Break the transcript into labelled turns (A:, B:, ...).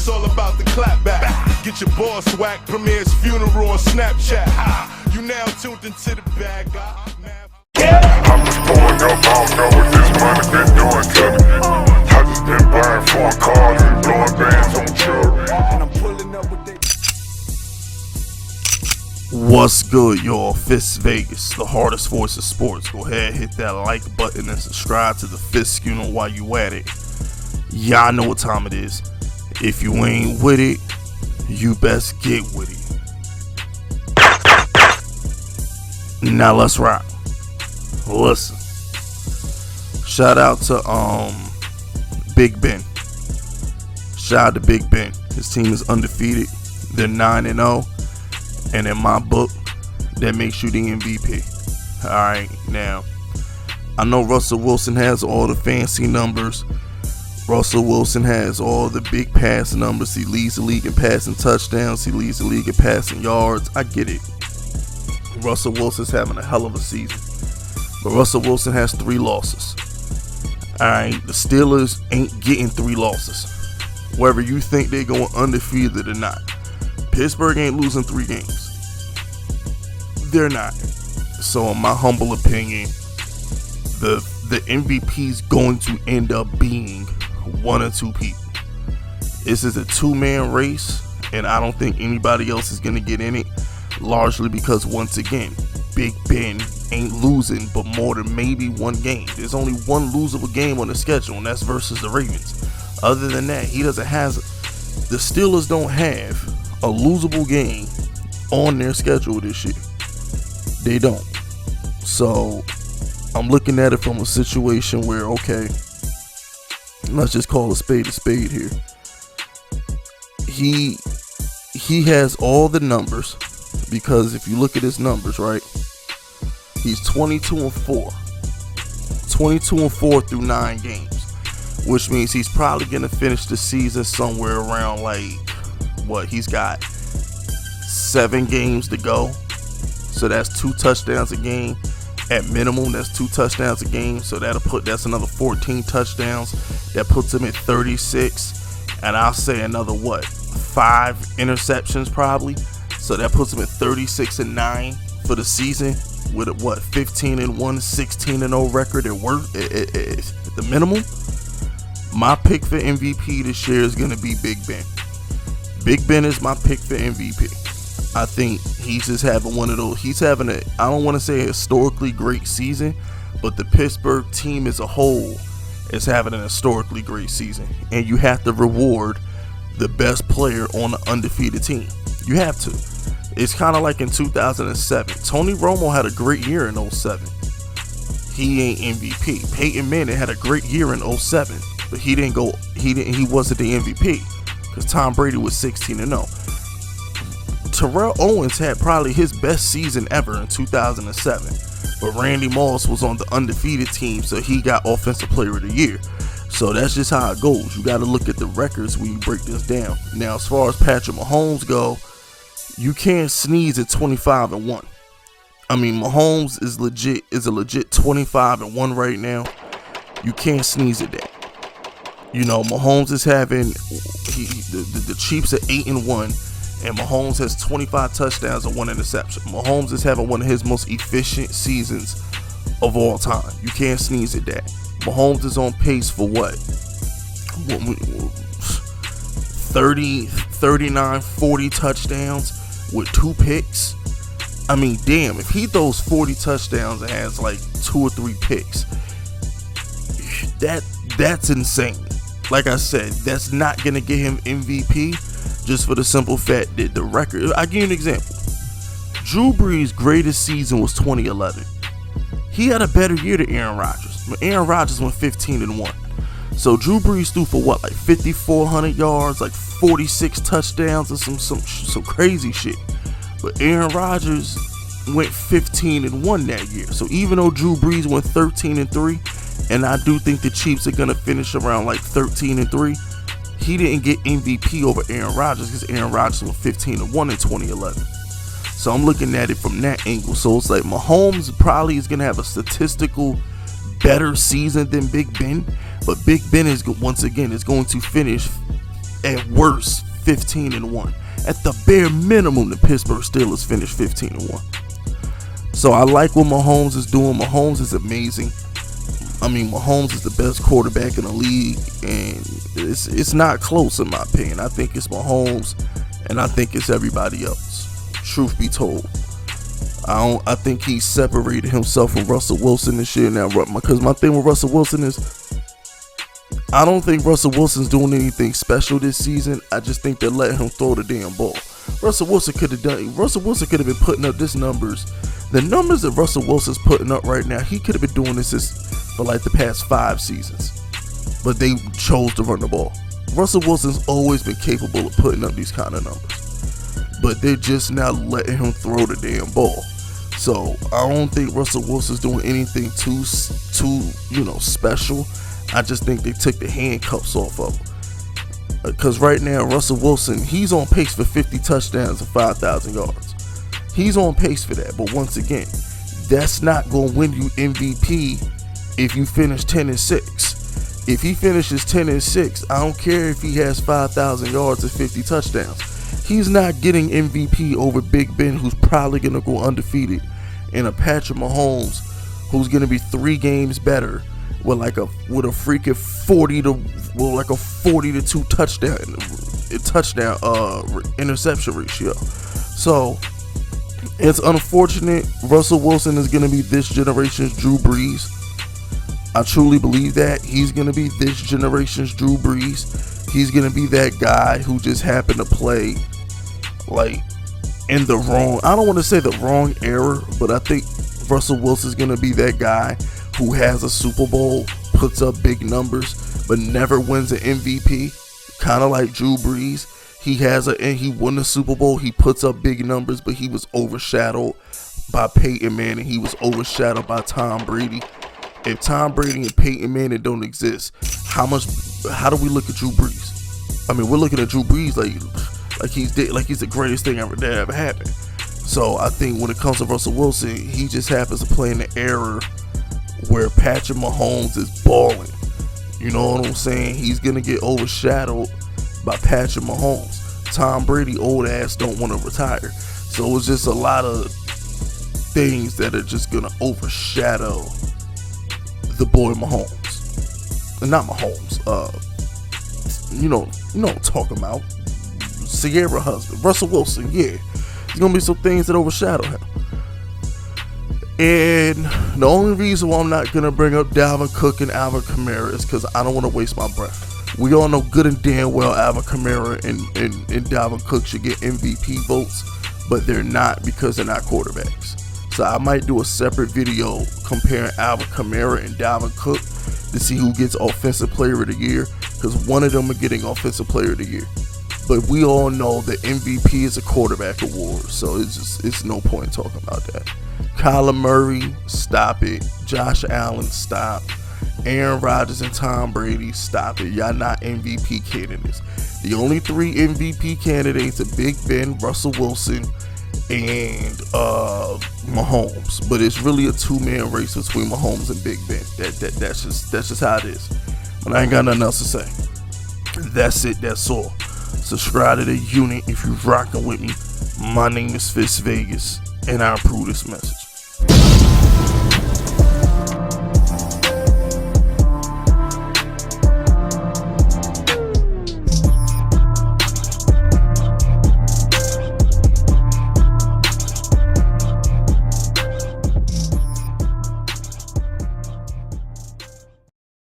A: it's all about the clap back. Get your boss whack, premier's funeral on Snapchat. You now tuned into the bag.
B: I'm just pulling up, I don't know what this money been doing to me. I just been buying foreign cars and blowing bands on jewelry. And I'm pulling up with that.
C: What's good, y'all? Fist Vegas, the hardest voice of sports. Go ahead, hit that like button and subscribe to the Fist, you know, while you at it. Y'all know what time it is. If you ain't with it, you best get with it. Now let's rock. Listen. Shout out to Big Ben. Shout out to Big Ben. His team is undefeated. They're 9-0. And in my book, that makes you the MVP. Alright, now, I know Russell Wilson has all the fancy numbers. Russell Wilson has all the big pass numbers. He leads the league in passing touchdowns. He leads the league in passing yards. I get it. Russell Wilson's having a hell of a season. But Russell Wilson has 3 losses. Alright, the Steelers ain't getting 3 losses. Whether you think they're going undefeated or not. Pittsburgh ain't losing 3 games. They're not. So in my humble opinion, the MVP is going to end up being 1 or 2 people. This is a 2-man race, and I don't think anybody else is going to get in it, largely because, once again, Big Ben ain't losing but more than maybe 1 game. There's only 1 losable game on the schedule, and that's versus the Ravens. Other than that, he doesn't have. The Steelers don't have a losable game on their schedule this year. They don't. So I'm looking at it from a situation where, okay, let's just call a spade here. He has all the numbers, because if you look at his numbers, right, he's 22-4. 22-4 through 9 games, which means he's probably gonna finish the season somewhere around like, what, he's got 7 games to go, so that's 2 touchdowns a game at minimum. That's 2 touchdowns a game, so that's another 14 touchdowns. That puts him at 36, and I'll say another 5 interceptions probably, so that puts him at 36-9 for the season with a 15-1, 16-0 record at the minimum. My pick for MVP this year is gonna be Big Ben. Big Ben is my pick for MVP. I think he's just having one of those. He's having I don't want to say a historically great season, but the Pittsburgh team as a whole is having an historically great season. And you have to reward the best player on the undefeated team. You have to. It's kind of like in 2007. Tony Romo had a great year in 07. He ain't MVP. Peyton Manning had a great year in 07, but he wasn't the MVP. Because Tom Brady was 16-0. Terrell Owens had probably his best season ever in 2007. But Randy Moss was on the undefeated team, so he got Offensive Player of the Year. So that's just how it goes. You got to look at the records when you break this down. Now, as far as Patrick Mahomes go, you can't sneeze at 25-1. I mean, Mahomes is a legit 25-1 right now. You can't sneeze at that. You know, Mahomes is having the Chiefs at 8-1, and Mahomes has 25 touchdowns and 1 interception. Mahomes is having one of his most efficient seasons of all time. You can't sneeze at that. Mahomes is on pace for what? 30, 39, 40 touchdowns with 2 picks. I mean, damn, if he throws 40 touchdowns and has like 2 or 3 picks, that's insane. Like I said, that's not going to get him MVP just for the simple fact that the record. I'll give you an example. Drew Brees' greatest season was 2011. He had a better year than Aaron Rodgers. But Aaron Rodgers went 15-1. So Drew Brees threw for what, like 5,400 yards, like 46 touchdowns, or some crazy shit. But Aaron Rodgers went 15-1 that year. So even though Drew Brees went 13-3, and I do think the Chiefs are gonna finish around like 13-3, he didn't get MVP over Aaron Rodgers because Aaron Rodgers went 15-1 in 2011. So I'm looking at it from that angle. So it's like Mahomes probably is gonna have a statistical better season than Big Ben, but Big Ben is once again is going to finish at worst 15-1. At the bare minimum, the Pittsburgh Steelers finished 15-1. So I like what Mahomes is doing. Mahomes is amazing. I mean, Mahomes is the best quarterback in the league, and it's not close in my opinion. I think it's Mahomes, and I think it's everybody else. Truth be told, I think he separated himself from Russell Wilson this year now. Because my thing with Russell Wilson is, I don't think Russell Wilson's doing anything special this season. I just think they're letting him throw the damn ball. Russell Wilson could have been putting up this numbers. The numbers that Russell Wilson's putting up right now, he could have been doing this for like the past 5 seasons. But they chose to run the ball. Russell Wilson's always been capable of putting up these kind of numbers. But they're just now letting him throw the damn ball. So I don't think Russell Wilson's doing anything too special. I just think they took the handcuffs off of him. Because right now, Russell Wilson, he's on pace for 50 touchdowns and 5,000 yards. He's on pace for that. But once again, that's not going to win you MVP if you finish 10-6. If he finishes 10-6, I don't care if he has 5,000 yards and 50 touchdowns. He's not getting MVP over Big Ben, who's probably going to go undefeated, and a Patrick Mahomes, who's going to be 3 games better with a freaking 40-2 touchdown interception ratio. So it's unfortunate. Russell Wilson is going to be this generation's Drew Brees. I truly believe that. He's going to be this generation's Drew Brees. He's going to be that guy who just happened to play in the wrong, I don't want to say the wrong era, but I think Russell Wilson's going to be that guy who has a Super Bowl, puts up big numbers, but never wins an MVP. Kind of like Drew Brees. He won the Super Bowl. He puts up big numbers, but he was overshadowed by Peyton Manning. He was overshadowed by Tom Brady. If Tom Brady and Peyton Manning don't exist, how do we look at Drew Brees? I mean, we're looking at Drew Brees like he's the greatest thing that ever happened. So I think when it comes to Russell Wilson, he just happens to play in the era where Patrick Mahomes is balling. You know what I'm saying? He's gonna get overshadowed by Patrick Mahomes. Tom Brady, old ass, don't want to retire. So it's just a lot of things that are just gonna overshadow the boy Mahomes. Not Mahomes. You know what I'm talking about. Sierra husband, Russell Wilson. Yeah, there's gonna be some things that overshadow him. And the only reason why I'm not gonna bring up Dalvin Cook and Alvin Kamara is because I don't want to waste my breath. We all know good and damn well Alvin Kamara and Dalvin Cook should get MVP votes, but they're not because they're not quarterbacks. So I might do a separate video comparing Alvin Kamara and Dalvin Cook to see who gets Offensive Player of the Year, because one of them are getting Offensive Player of the Year. But we all know that MVP is a quarterback award, so it's no point talking about that. Kyler Murray, stop it. Josh Allen, stop. Aaron Rodgers and Tom Brady, stop it. Y'all not MVP candidates. The only 3 MVP candidates are Big Ben, Russell Wilson, and Mahomes. But it's really a 2-man race between Mahomes and Big Ben. That's just how it is. But I ain't got nothing else to say. That's it. That's all. Subscribe to the unit if you're rocking with me. My name is Fitz Vegas, and I approve this message.